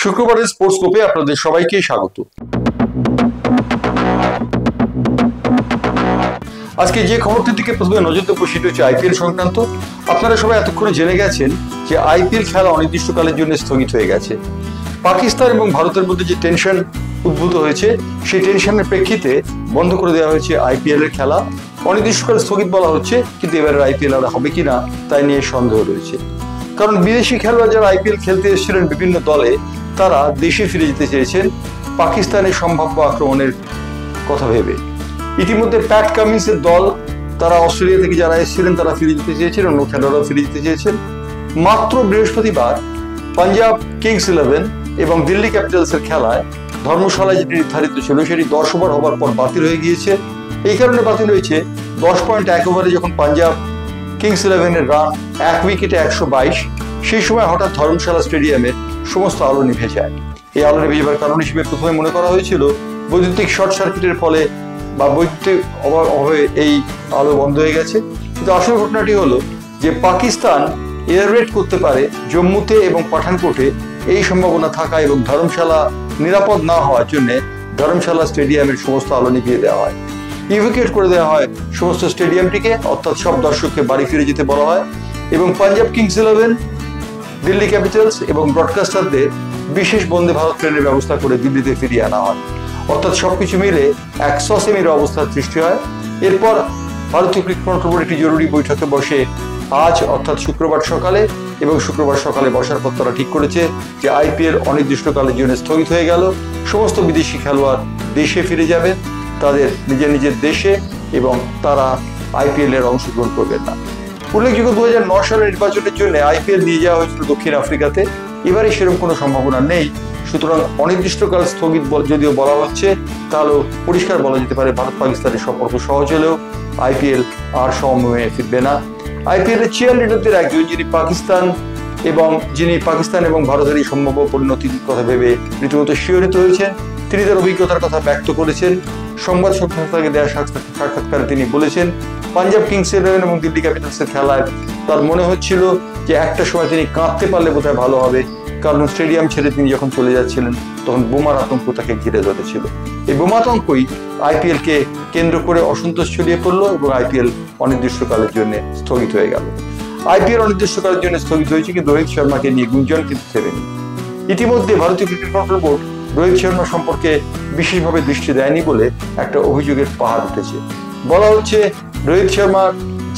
শুক্রবারের স্পোর্টস কোপে আপনাদের সবাইকে স্বাগত। আজকে যে খবরটির দিকে প্রথমে নজর দেব সেটি হচ্ছে আইপিএল সংক্রান্ত। আপনারা সবাই এতক্ষণে জেনে গেছেন যে আইপিএল খেলা অনির্দিষ্টকালের জন্য স্থগিত হয়ে গেছে। পাকিস্তান এবং ভারতের মধ্যে যে টেনশন উদ্ভূত হয়েছে সেই টেনশনের প্রেক্ষিতে বন্ধ করে দেওয়া হয়েছে আইপিএল এর খেলা। অনির্দিষ্টকাল স্থগিত বলা হচ্ছে, কিন্তু এবারের আইপিএল আর হবে কিনা তাই নিয়ে সন্দেহ রয়েছে। কারণ বিদেশি খেলোয়াড় যারা আইপিএল খেলতে এসেছিলেন বিভিন্ন দলে, তারা দেশে ফিরে যেতে চেয়েছেন পাকিস্তানের সম্ভাব্য আক্রমণের কথা ভেবে। ইতিমধ্যে প্যাট কামিন্সের দল, তারা অস্ট্রেলিয়া থেকে যারা এসেছিলেন তারা ফিরে যেতে চেয়েছেন, অন্য খেলোয়াড়রাও ফিরে যেতে চেয়েছেন। মাত্র বৃহস্পতিবার পাঞ্জাব কিংস 11 এবং দিল্লি ক্যাপিটালসের খেলায় ধর্মশালায় যেটি নির্ধারিত ছিল সেটি 10 ওভার হবার পর বাতিল হয়ে গিয়েছে। এই কারণে বাতিল হয়েছে 10.1 ওভারে যখন পাঞ্জাব কিংস 11-এর রান 1 উইকেটে 122, সেই সময় হঠাৎ ধর্মশালা স্টেডিয়ামের সমস্ত আলো নিভে যায়। এই আলো নিভে যাবার কারণ হিসেবে প্রথমে মনে করা হয়েছিল বৈদ্যুতিক শর্ট সার্কিটের ফলে বা বৈদ্যুতিক অভাবে এই আলো বন্ধ হয়ে গেছে। কিন্তু আসল ঘটনাটি হলো যে পাকিস্তান এয়ার রেড করতে পারে জম্মুতে এবং পাঠানকোটে, এই সম্ভাবনা থাকা এবং ধর্মশালা নিরাপদ না হওয়ার জন্য ধর্মশালা স্টেডিয়ামের সমস্ত আলো নিভিয়ে দেওয়া হয়, ইভ্যাকুয়েট করে দেওয়া হয় সমস্ত স্টেডিয়ামটিকে, অর্থাৎ সব দর্শককে বাড়ি ফিরে যেতে বলা হয়। এবং পাঞ্জাব কিংস 11, দিল্লি ক্যাপিটালস এবং ব্রডকাস্টারদের বিশেষ বন্দে ভারত ট্রেনের ব্যবস্থা করে দিল্লিতে ফিরিয়ে আনা হয়। অর্থাৎ সবকিছু মিলে এক সসেমির অবস্থার সৃষ্টি হয়। এরপর ভারতীয় ক্রিকেট কন্ট্রোল বোর্ড একটি জরুরি বৈঠকে বসে আজ অর্থাৎ শুক্রবার সকালে, এবং শুক্রবার সকালে বসার পর তারা ঠিক করেছে যে আইপিএল অনির্দিষ্টকালের জন্য স্থগিত হয়ে গেল। সমস্ত বিদেশি খেলোয়াড় দেশে ফিরে যাবে তাদের নিজের নিজের দেশে, এবং তারা আইপিএল এর অংশগ্রহণ করবেন না। উল্লেখযোগ্য 2009 সালের নির্বাচনের জন্য আইপিএল নিয়ে যাওয়া হয়েছিল দক্ষিণ আফ্রিকাতে, এবারে সেরকম কোনো সম্ভাবনা নেই। সুতরাং অনির্দিষ্টকাল স্থগিত যদিও বলা হচ্ছে, তাহলেও পরিষ্কার বলা যেতে পারে ভারত পাকিস্তানের সম্পর্ক সহজ হলেও আইপিএল আর সময়ে ফিরবে না। আইপিএল এর চেয়ার লিডারদের একজন, যিনি পাকিস্তান এবং ভারতের এই সম্ভাব্য পরিণতির কথা ভেবে রীতিমতো শিহরিত হয়েছেন। তিনি তার অভিজ্ঞতার কথা ব্যক্ত করেছেন। সংবাদ সংস্থাকে দেওয়া সাক্ষাৎকারে তিনি বলেছেন, পাঞ্জাব কিংস 11 এবং দিল্লি ক্যাপিটালসের খেলায় তার মনে হচ্ছিল যে একটা সময় তিনি কাঁদতে পারলে বোধহয় ভালো হবে, কারণ স্টেডিয়াম ছেড়ে তিনি যখন চলে যাচ্ছিলেন তখন বোমার আতঙ্ক তাকে ঘিরে ধরেছিল। এই বোমা আতঙ্কই আইপিএল কে কেন্দ্র করে অসন্তোষ ছড়িয়ে পড়লো এবং আইপিএল অনির্দিষ্টকালের জন্য স্থগিত হয়ে গেল। আইপিএল অনির্দিষ্টকালের জন্য স্থগিত হয়েছে, কিন্তু রোহিত শর্মাকে নিয়ে গুঞ্জন কিন্তু থেমেনি। ইতিমধ্যে ভারতীয় cricket control board Rohit Sharma সম্পর্কে বিশেষভাবে দৃষ্টি দেয়নি বলে একটা অভিযোগের পাহাড় উঠেছে। বলা হচ্ছে রোহিত শর্মার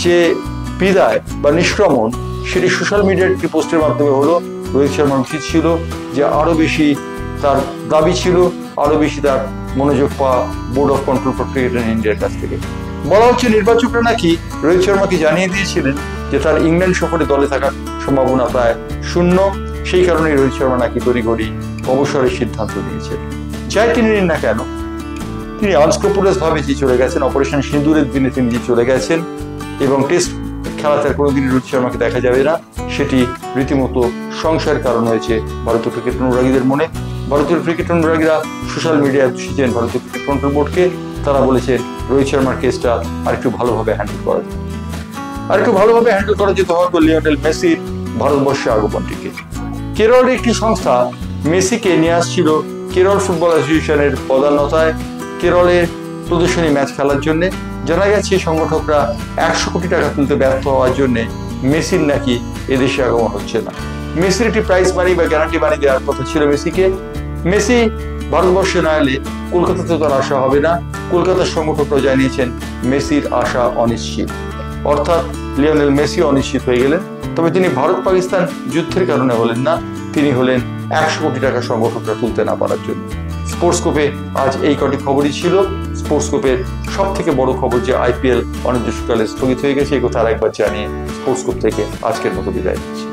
যে বিদায় বা নিষ্ক্রমণ সেটি সোশ্যাল মিডিয়ার একটি পোস্টের মাধ্যমে হলো। রোহিত শর্মার উচিত ছিল যে আরো বেশি, তার দাবি ছিল আরো বেশি তার মনোযোগ পাওয়া board of control for cricket in ইন্ডিয়ার কাছ থেকে। বলা হচ্ছে নির্বাচকরা নাকি রোহিত শর্মাকে জানিয়ে দিয়েছিলেন যে তার ইংল্যান্ড সফরে দলে থাকার সম্ভাবনা প্রায় শূন্য, সেই কারণেই রোহিত শর্মা নাকি তড়িঘড়ি অবসরের সিদ্ধান্ত নিয়েছেন। যাই তিনি নিন না কেন, তিনি আনস্ক্রুপুলাস ভাবে যে চলে গেছেন, অপারেশন সিঁদুরের দিনে তিনি যে চলে গেছেন এবং টেস্ট খেলাতে কোনোদিন রোহিত শর্মাকে দেখা যাবে না, সেটি রীতিমতো সংশয়ের কারণ হয়েছে ভারতীয় ক্রিকেট অনুরাগীদের মনে। ভারতীয় ক্রিকেট অনুরাগীরা সোশ্যাল মিডিয়ায় দোষিয়েছেন ভারতীয় ক্রিকেট কন্ট্রোল বোর্ডকে। তারা বলেছেন রোহিত শর্মার কেসটা আরেকটু ভালোভাবে হ্যান্ডেল করা যেতে হয়তো লিওনেল মেসির ভারতবর্ষে আগমনটিকে। কেরলের একটি সংস্থা মেসিকে নিয়ে আসছিল কেরল ফুটবল অ্যাসোসিয়েশনের পদান্নতায় কেরলের প্রদর্শনী ম্যাচ খেলার জন্য। জানা গেছে সংগঠকরা 100 কোটি টাকা তুলতে ব্যর্থ হওয়ার জন্য মেসির নাকি এদেশে আগমন হচ্ছে না। মেসির একটি প্রাইজ মানি বা গ্যারান্টি মানি দেওয়ার কথা ছিল মেসিকে। মেসি ভারতবর্ষে না এলে কলকাতাতে তার আসা হবে না। কলকাতার সংগঠকরা জানিয়েছেন মেসির আসা অনিশ্চিত, অর্থাৎ লিওনেল মেসি অনিশ্চিত হয়ে গেলেন। তবে তিনি ভারত পাকিস্তান যুদ্ধের কারণে হলেন না, তিনি হলেন 100 কোটি টাকা সংগঠকরা তুলতে না পারার জন্য। স্পোর্টস কোপে আজ এই কটি খবরই ছিল। স্পোর্টস কোপের সব থেকে বড় খবর যে আইপিএল অনির্দিষ্টকালে স্থগিত হয়ে গেছে, এই কথা আরেকবার জানিয়ে স্পোর্টস কোপ থেকে আজকের মতো বিদায় নিচ্ছি।